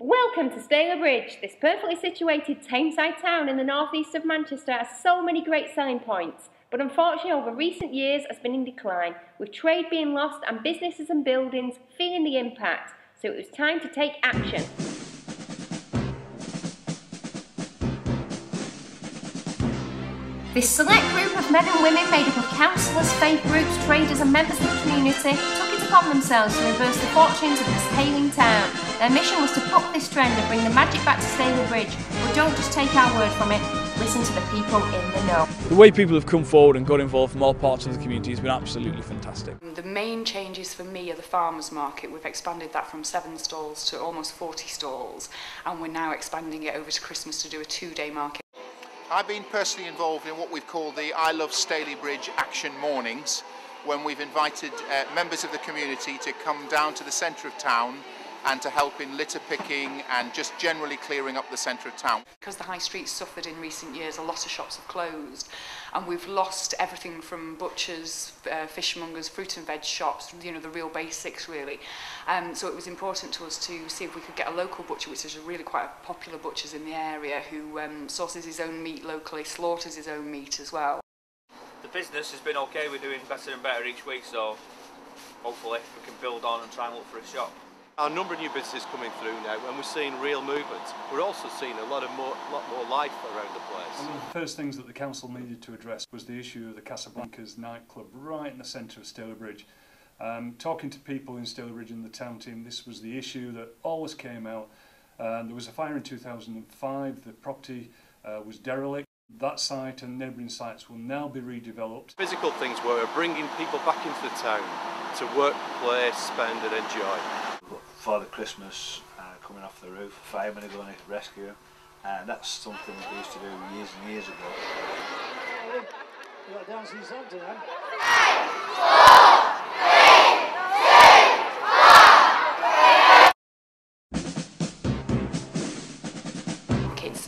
Welcome to Stalybridge. This perfectly situated Tameside town in the northeast of Manchester has so many great selling points, but unfortunately over recent years has been in decline, with trade being lost and businesses and buildings feeling the impact, so it was time to take action. This select group of men and women made up of councillors, faith groups, traders and members of the community took it upon themselves to reverse the fortunes of this hailing town. Their mission was to buck this trend and bring the magic back to Stalybridge, but don't just take our word from it, listen to the people in the know. The way people have come forward and got involved from all parts of the community has been absolutely fantastic. The main changes for me are the farmers market. We've expanded that from 7 stalls to almost 40 stalls, and we're now expanding it over to Christmas to do a 2-day market. I've been personally involved in what we've called the I Love Stalybridge Action Mornings, when we've invited members of the community to come down to the centre of town and to help in litter picking and just generally clearing up the centre of town. Because the high street suffered in recent years, a lot of shops have closed, and we've lost everything from butchers, fishmongers, fruit and veg shops, you know, the real basics really. So it was important to us to see if we could get a local butcher, which is really quite a popular butchers in the area, who sources his own meat locally, slaughters his own meat as well. The business has been okay, we're doing better and better each week, so hopefully we can build on and try and look for a shop. Our number of new businesses coming through now, and we're seeing real movement. We're also seeing a lot more life around the place. One of the first things that the council needed to address was the issue of the Casablanca's nightclub right in the centre of Stalybridge. Talking to people in Stalybridge and the town team, this was the issue that always came out. There was a fire in 2005, the property was derelict. That site and neighbouring sites will now be redeveloped. Physical things were bringing people back into the town to work, play, spend and enjoy. Father Christmas coming off the roof, firemen are going to rescue, and that's something that we used to do years and years ago. You got dancing Santa now?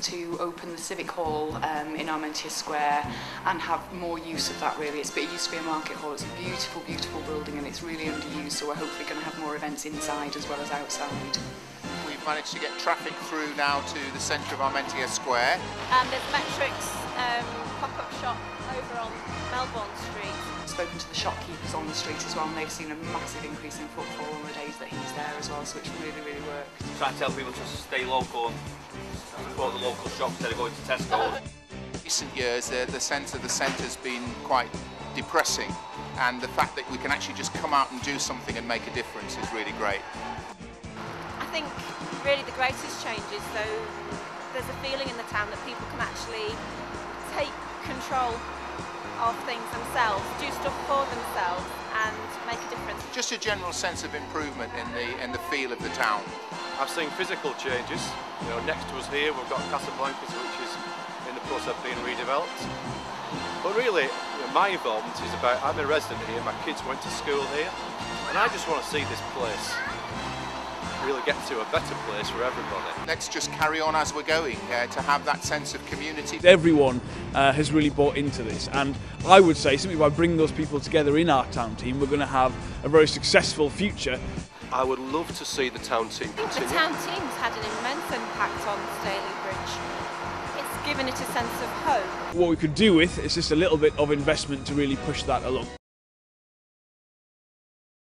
To open the Civic Hall in Armentia Square and have more use of that really. It used to be a market hall, it's a beautiful, beautiful building and it's really underused, so we're hopefully going to have more events inside as well as outside. We've managed to get traffic through now to the centre of Armentia Square. There's Metric's pop-up shop over on Melbourne Street. I've spoken to the shopkeepers on the street as well, and they've seen a massive increase in footfall on the days that he's there as well, so it's really, really worked. Try and tell people to stay local and support the local shops instead of going to Tesco. In recent years, the sense of the centre's been quite depressing, and the fact that we can actually just come out and do something and make a difference is really great. I think really the greatest change is though there's a feeling in the town that people can actually take control of things themselves, do stuff for themselves and make a difference. Just a general sense of improvement in the feel of the town. I've seen physical changes. You know, next to us here we've got Casablanca's, which is in the process of being redeveloped. But really, my involvement is about, I'm a resident here, my kids went to school here, and I just want to see this place really get to a better place for everybody. Let's just carry on as we're going to have that sense of community. Everyone has really bought into this, and I would say simply by bringing those people together in our town team, we're going to have a very successful future. I would love to see the town team continue. I think the town team's had an immense impact on Stalybridge. It's given it a sense of hope. What we could do with is just a little bit of investment to really push that along.